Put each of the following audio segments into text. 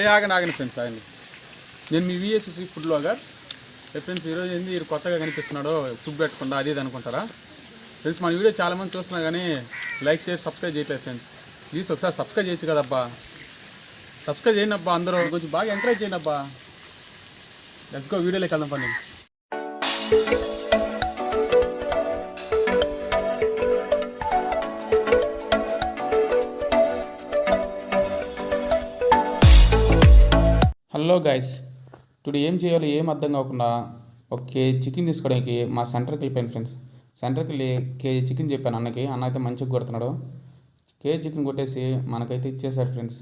ఆగండి ఫ్రెండ్స్. నేను మీ VSC food blogger. Friends ఈరోజు ఏంది మీరు కొత్తగా కనిపిస్తున్నాడో ఫుడ్ పెట్టకుండా అది అనుకుంటారా ఫ్రెండ్స్? మన వీడియో చాలామంది చూస్తున్నా కానీ లైక్ షేర్ సబ్స్క్రైబ్ చేయట్లేదు ఫ్రెండ్స్. ప్లీజ్ ఒకసారి సబ్స్క్రైబ్ చేయొచ్చు కదబ్బా. సబ్స్క్రైబ్ చేయండి అబ్బా, అందరూ కొంచెం బాగా ఎంకరేజ్ చేయండి అబ్బా. లెట్స్ గో, వీడియోలోకి వెళ్దాం పని. హలో గైస్, టుడే ఏం చేయాలో ఏం అర్థం కాకుండా ఒక కేజీ చికెన్ తీసుకోవడానికి మా సెంటర్కి వెళ్ళిపోయాను ఫ్రెండ్స్. సెంటర్కి వెళ్ళి కేజీ చికెన్ చెప్పాను అన్నకి. అన్న అయితే మంచిగా కొడుతున్నాడు. కేజీ చికెన్ కొట్టేసి మనకైతే ఇచ్చేసాడు ఫ్రెండ్స్.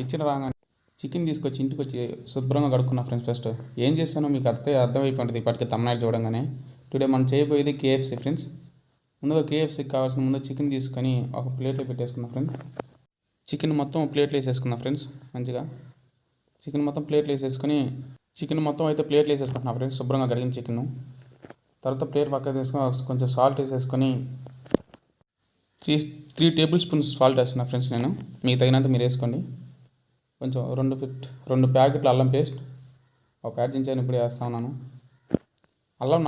ఇచ్చిన రాగానే చికెన్ తీసుకొచ్చి ఇంటికి వచ్చి శుభ్రంగా కడుక్కున్నా ఫ్రెండ్స్. ఫస్ట్ ఏం చేస్తానో మీకు అర్థమైపోయి ఉంటుంది ఇప్పటికీ తమిళనాడు చూడంగానే. టుడే మనం చేయబోయేది కేఎఫ్సీ ఫ్రెండ్స్. ముందుగా కేఎఫ్సీకి కావాల్సిన ముందు చికెన్ తీసుకొని ఒక ప్లేట్లో పెట్టేసుకుందాం ఫ్రెండ్స్. చికెన్ మొత్తం ప్లేట్లో వేసేసుకుందాం ఫ్రెండ్స్. మంచిగా చికెన్ మొత్తం ప్లేట్లు వేసేసుకొని ప్లేట్లు వేసేసుకుంటున్నాం ఫ్రెండ్స్. శుభ్రంగా కడిగిన చికెన్ తర్వాత ప్లేట్ పక్కన తీసుకొని కొంచెం సాల్ట్ వేసేసుకొని త్రీ టేబుల్ స్పూన్స్ సాల్ట్ వేస్తున్నా ఫ్రెండ్స్. నేను మీకు తగినంత మీరు వేసుకోండి. కొంచెం రెండు ప్యాకెట్లు అల్లం పేస్ట్ ఒక ప్యాకెట్ చించాను ఇప్పుడు వేస్తా ఉన్నాను. అల్లం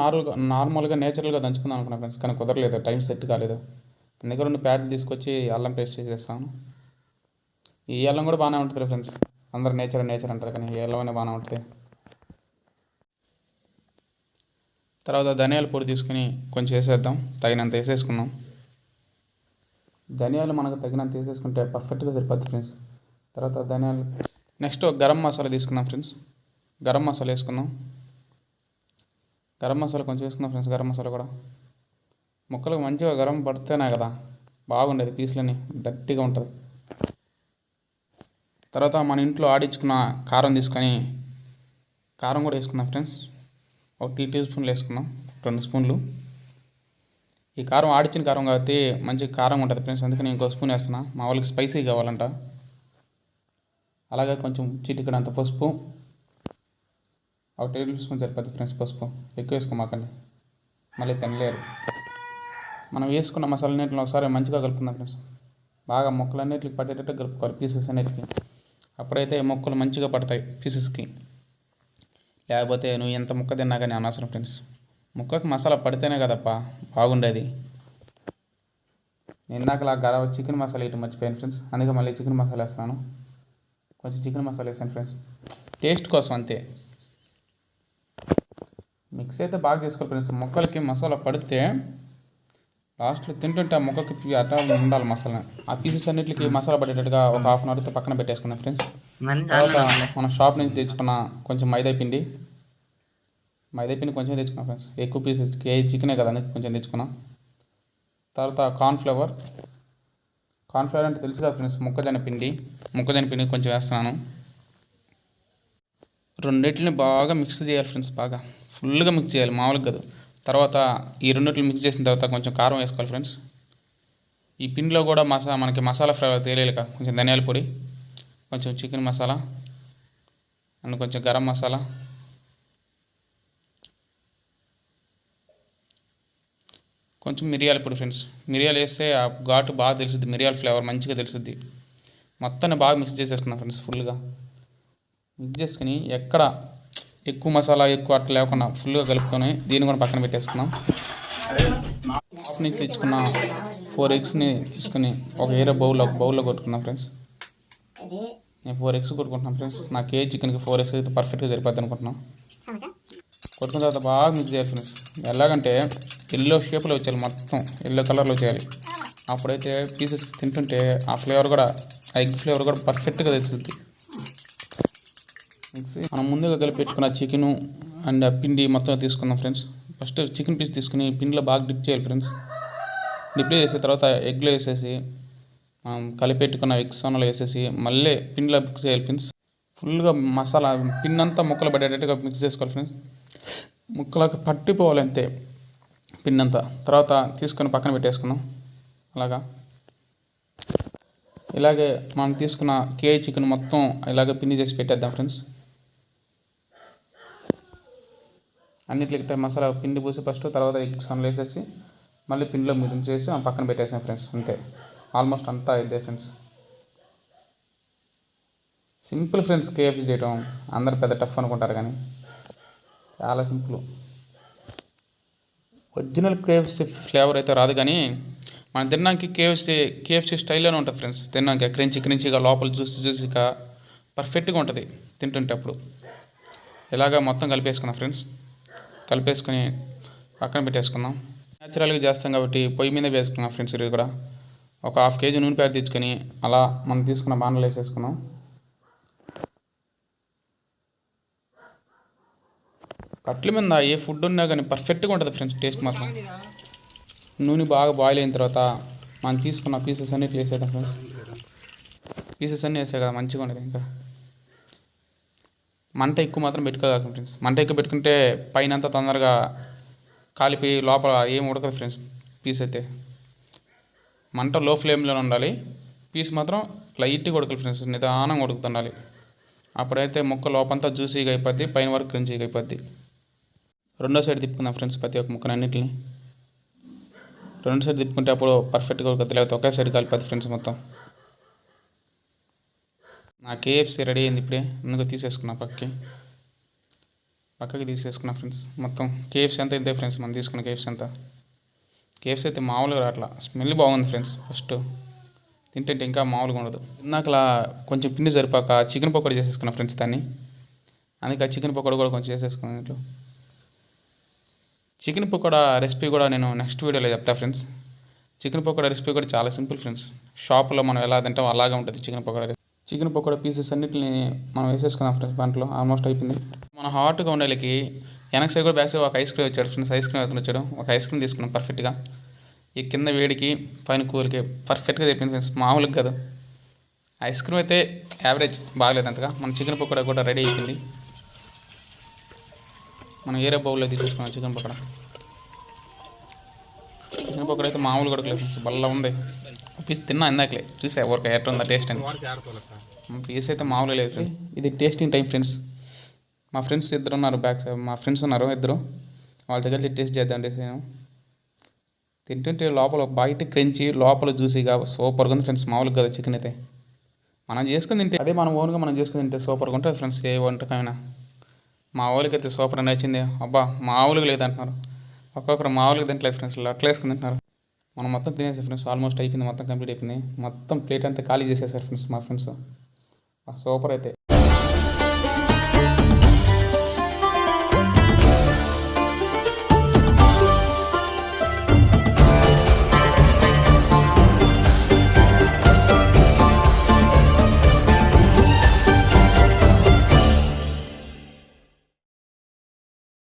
నార్మల్గా నేచురల్గా దంచుకుందాం అనుకున్నా ఫ్రెండ్స్, కానీ కుదరలేదు, టైం సెట్ కాలేదు. అందుకే 2 ప్యాకెట్లు తీసుకొచ్చి అల్లం పేస్ట్ చేసేస్తాను. ఈ అల్లం కూడా బాగానే ఉంటుంది ఫ్రెండ్స్. అందరు నేచర్ అంటారు కానీ ఎల్లవనే బాగానే ఉంటుంది. తర్వాత ధనియాల పొడి తీసుకుని కొంచెం వేసేద్దాం, తగినంత వేసేసుకుందాం. ధనియాలు మనకు తగినంత వేసేసుకుంటే పర్ఫెక్ట్గా సరిపోద్ది ఫ్రెండ్స్. తర్వాత ధనియాలు నెక్స్ట్ గరం మసాలా తీసుకుందాం ఫ్రెండ్స్. గరం మసాలా వేసుకుందాం. గరం మసాలా కొంచెం వేసుకుందాం ఫ్రెండ్స్. గరం మసాలా కూడా ముక్కలకు మంచిగా గరం పడితేనే కదా బాగుండేది, పీసులని గట్టిగా ఉంటుంది. తర్వాత మన ఇంట్లో ఆడించుకున్న కారం తీసుకొని కారం కూడా వేసుకుందాం ఫ్రెండ్స్. ఒక 2 టీ స్పూన్లు వేసుకుందాం, 2 స్పూన్లు. ఈ కారం ఆడించిన కారం కాబట్టి మంచి కారం ఉంటుంది ఫ్రెండ్స్, అందుకని ఇంకో స్పూన్ వేస్తున్నా. మా వాళ్ళకి స్పైసీ కావాలంట. అలాగే కొంచెం చిటికెడంత పసుపు, ఒక టేబుల్ స్పూన్ సరిపోతుంది ఫ్రెండ్స్. పసుపు ఎక్కువ వేసుకోమాకండి, మళ్ళీ తినలేరు. మనం వేసుకున్న మసాలాన్నిటిని ఒకసారి మంచిగా కలుపుకుందాం ఫ్రెండ్స్. బాగా ముక్కలన్నిటికి పట్టేటట్టు కలుపుకోవాలి, పీసెస్ అన్నిటికీ. అప్పుడైతే ముక్కలు మంచిగా పడతాయి పీసెస్కి. లేకపోతే నువ్వు ఎంత ముక్క తిన్నా కానీ అనవసరం ఫ్రెండ్స్. ముక్కకి మసాలా పడితేనే కదప్పా బాగుండేది. ఇందాక చికెన్ మసాలా వేయటం మర్చిపోయాను ఫ్రెండ్స్, అందుకే మళ్ళీ చికెన్ మసాలా వేస్తాను. కొంచెం చికెన్ మసాలా వేసాను ఫ్రెండ్స్, టేస్ట్ కోసం అంతే. మిక్స్ అయితే బాగా చేసుకోవాలి ఫ్రెండ్స్. ముక్కలకి మసాలా పడితే లాస్ట్లో తింటుంటే ఆ ముక్కకి అట్లా ఉండాలి మసాలా. ఆ పీసెస్ అన్నిటికి మసాలా పడేటట్టుగా ఒక 1/2 అవర్తో పక్కన పెట్టేసుకుందాం ఫ్రెండ్స్. తర్వాత మనం షాప్ నుంచి తెచ్చుకున్న కొంచెం మైదా పిండి కొంచెం తెచ్చుకున్నాం ఫ్రెండ్స్. ఎక్కువ పీసెస్ కేజీ చికెనే కదా, అందుకే కొంచెం తెచ్చుకున్నాం. తర్వాత కార్న్ఫ్లవర్ అంటే తెలుసు కదా ఫ్రెండ్స్, మొక్కజొన్న పిండి కొంచెం వేస్తున్నాను. రెండింటిని బాగా మిక్స్ చేయాలి ఫ్రెండ్స్, బాగా ఫుల్గా మిక్స్ చేయాలి, మామూలుగా కాదు. తర్వాత ఈ రెండింటిని మిక్స్ చేసిన తర్వాత కొంచెం కారం వేసుకోవాలి ఫ్రెండ్స్. ఈ పిండిలో కూడా మనకి మసాలా ఫ్లేవర్ తెలియలేక కొంచెం ధనియాల పొడి, కొంచెం చికెన్ మసాలా అండ్ కొంచెం గరం మసాలా, కొంచెం మిరియాల పొడి ఫ్రెండ్స్. మిరియాలు వేస్తే ఆ ఘాటు బాగా తెలుస్తుంది, మిరియాల ఫ్లేవర్ మంచిగా తెలుస్తుంది. మొత్తాన్ని బాగా మిక్స్ చేసేసుకున్నాం ఫ్రెండ్స్. ఫుల్గా మిక్స్ చేసుకుని ఎక్కడ ఎక్కువ మసాలా ఎక్కువ అట్లా లేకుండా ఫుల్గా కలుపుకొని దీన్ని కూడా పక్కన పెట్టేసుకున్నాం. హాఫ్ నుంచి తెచ్చుకున్న 4 ఎగ్స్ని తీసుకుని ఒక బౌల్లో కొట్టుకున్నాం ఫ్రెండ్స్. నేను 4 ఎగ్స్ కొట్టుకుంటున్నాను ఫ్రెండ్స్. నా కేజీ చికెన్కి 4 ఎగ్స్ అయితే పర్ఫెక్ట్గా సరిపోద్ది అనుకుంటున్నాను. కొట్టుకున్న తర్వాత బాగా మిక్స్ చేయాలి ఫ్రెండ్స్. ఎలాగంటే ఎల్లో షేప్లో వచ్చేయాలి, మొత్తం ఎల్లో కలర్లో చేయాలి. అప్పుడైతే పీసెస్ తింటుంటే ఆ ఫ్లేవర్ కూడా, ఆ ఎగ్ ఫ్లేవర్ కూడా పర్ఫెక్ట్గా తెలుస్తుంది. మిక్సీ మనం ముందుగా కలిపి పెట్టుకున్న చికెను అండ్ పిండి మొత్తం తీసుకుందాం ఫ్రెండ్స్. ఫస్ట్ చికెన్ పీస్ తీసుకుని పిండిలో బాగా డిప్ చేయాలి ఫ్రెండ్స్. డిప్ చేసిన తర్వాత ఎగ్లో వేసేసి కలిపెట్టుకున్న ఎగ్ సోనలో వేసేసి మళ్ళీ పిండిలో మిక్స్ చేయాలి ఫ్రెండ్స్. ఫుల్గా మసాలా పిండి అంతా ముక్కలు పడేటట్టుగా మిక్స్ చేసుకోవాలి ఫ్రెండ్స్. ముక్కలకు పట్టిపోవాలి అంతే పిండి అంతా. తర్వాత తీసుకొని పక్కన పెట్టేసుకుందాం. ఇలాగే మనం తీసుకున్న కేజీ చికెన్ మొత్తం ఇలాగే పిండి చేసి పెట్టేద్దాం ఫ్రెండ్స్. అన్నిటికి మసాలా పిండి పూసి ఫస్ట్, తర్వాత ఎగ్ సన్లు వేసేసి మళ్ళీ పిండిలో మిక్స్ చేసి పక్కన పెట్టేసాం ఫ్రెండ్స్. అంతే, ఆల్మోస్ట్ అంతా ఇదే ఫ్రెండ్స్. సింపుల్ ఫ్రెండ్స్ కేఎఫ్సీ చేయటం. అందరు పెద్ద టఫ్ అనుకుంటారు కానీ చాలా సింపుల్. ఒరిజినల్ కేఎఫ్సీ ఫ్లేవర్ అయితే రాదు కానీ మనం తినడానికి కేఎఫ్సీ స్టైల్లోనే ఉంటుంది ఫ్రెండ్స్. తినడానికి క్రంచిగా లోపల జ్యూసీగా పర్ఫెక్ట్గా ఉంటుంది తింటుంటే. అప్పుడు ఇలాగా మొత్తం కలిపేసుకుందాం ఫ్రెండ్స్. కలిపేసుకొని పక్కన పెట్టేసుకుందాం. న్యాచురల్గా చేస్తాం కాబట్టి పొయ్యి మీద వేసుకున్నాం ఫ్రెండ్స్. ఇది కూడా ఒక 1/2 kg నూనె ప్యాకెట్ తెచ్చుకొని అలా మనం తీసుకున్న బాణలో వేసేసుకుందాం. కట్ల మీద ఏ ఫుడ్ ఉన్నా కానీ పర్ఫెక్ట్గా ఉంటుంది ఫ్రెండ్స్. టేస్ట్ మాత్రం. నూనె బాగా బాయిల్ అయిన తర్వాత మనం తీసుకున్న పీసెస్ అన్ని ఇట్లా వేసేద్దాం ఫ్రెండ్స్. పీసెస్ అన్నీ వేసాయి కదా మంచిగా ఉండదు. ఇంకా మంట ఎక్కువ మాత్రం పెట్టుకోదాం ఫ్రెండ్స్. మంట ఎక్కువ పెట్టుకుంటే పైన అంతా తొందరగా కాలిపోయి లోపల ఏం ఉడకదు ఫ్రెండ్స్. పీస్ అయితే మంట లో ఫ్లేమ్లో ఉండాలి. పీస్ మాత్రం లైట్గా ఉడకాలి ఫ్రెండ్స్. నిదానంగా ఉడుకుతుండాలి. అప్పుడైతే ముక్క లోపంతా జ్యూసీగా అయిపోద్ది, పైన వరకు క్రంచీగా అయిపోద్ది. రెండో సైడ్ తిప్పుకుందాం ఫ్రెండ్స్. ప్రతి ఒక్క ముక్కను అన్నింటిని రెండు సైడ్ తిప్పుకుంటే అప్పుడు పర్ఫెక్ట్గా ఉడుకుతుంది. లేకపోతే ఒకే సైడ్ కలిపోద్ది ఫ్రెండ్స్ మొత్తం. నా కేఎఫ్సీ రెడీ అయింది ఇప్పుడే. ముందుగా తీసేసుకున్నా పక్కకి తీసేసుకున్నా ఫ్రెండ్స్. మొత్తం కేఎఫ్సీ అంతా ఇంతే ఫ్రెండ్స్. మనం తీసుకున్న కేఎఫ్సీ అయితే మామూలుగా రావట్లా. స్మెల్ బాగుంది ఫ్రెండ్స్. ఫస్ట్ తింటే ఇంకా మామూలుగా ఉండదు. ఇందాకలా కొంచెం పిండి సరిపోక చికెన్ పకోడీ చేసేసుకున్నా ఫ్రెండ్స్ దాన్ని. అందుకే ఆ చికెన్ పకోడీ కూడా కొంచెం చేసేసుకున్నాను. ఇంట్లో చికెన్ పకోడా రెసిపీ కూడా నేను నెక్స్ట్ వీడియోలో చెప్తా ఫ్రెండ్స్. చికెన్ పకోడా రెసిపీ కూడా చాలా సింపుల్ ఫ్రెండ్స్. షాప్లో మనం ఎలా తింటాం అలాగే ఉంటుంది చికెన్ పకోడా పీసెస్ అన్నిటిని మనం వేసేసుకున్నాం ఫ్రెండ్స్. దాంట్లో ఆల్మోస్ట్ అయిపోయింది. మన హాట్గా ఉండేలకి వెనక సైడ్ కూడా బ్యాక్ సైడ్ ఒక ఐస్ క్రీమ్ వచ్చాడు ఫ్రెండ్స్. ఐస్ క్రీమ్ అతను వచ్చాడు. ఒక ఐస్ క్రీమ్ తీసుకున్నాం పర్ఫెక్ట్గా. ఈ కింద వేడికి పైన కూలికి పర్ఫెక్ట్గా చెప్పింది ఫ్రెండ్స్. మామూలుగా కాదు. ఐస్ క్రీమ్ అయితే యావరేజ్, బాగలేదు అంతగా. మన చికెన్ పకోడా కూడా రెడీ అయిపోయింది. మనం ఏరే బౌల్లో తీసేసుకున్నాం చికెన్ పకోడా అయితే మామూలు కొడకలేదు ఫ్రెండ్స్. బల్ల ఉంది. పీస్ తిన్నా ఇందాకలే చూసా ఎవరికి ఎట్లా ఉందా టేస్ట్ అని. పీస్ అయితే మామూలు లేదు. ఇది టేస్టింగ్ టైం ఫ్రెండ్స్. మా ఫ్రెండ్స్ ఇద్దరు ఉన్నారు బ్యాక్ సైడ్. మా ఫ్రెండ్స్ ఉన్నారు ఇద్దరు. వాళ్ళ దగ్గర టేస్ట్ చేద్దాం నేను. తింటుంటే లోపల బయట క్రంచి లోపల జ్యూసీగా సూపర్గా ఉంది ఫ్రెండ్స్. మామూలుగా కదా చికెన్ అయితే. మనం చేసుకుని తింటే అదే మనం ఓన్గా మనం చేసుకుని తింటే సూపర్గా ఉంటుంది ఫ్రెండ్స్. ఏ వంటకమైనా మా వాళ్ళకి అయితే సూపర్ అని నచ్చింది. అబ్బా మామూలుగా లేదంటున్నారు. ఒక్కొక్కరు మామూలుగా తింటలేదు ఫ్రెండ్స్. అట్లా వేసుకుని తింటున్నారు. మనం మొత్తం తినేసాం ఫ్రెండ్స్. ఆల్మోస్ట్ అయిపోయింది. మొత్తం కంప్లీట్ అయిపోయింది. మొత్తం ప్లేట్ అంతా ఖాళీ చేసేసారు ఫ్రెండ్స్ మా ఫ్రెండ్స్. సూపర్ అయితే.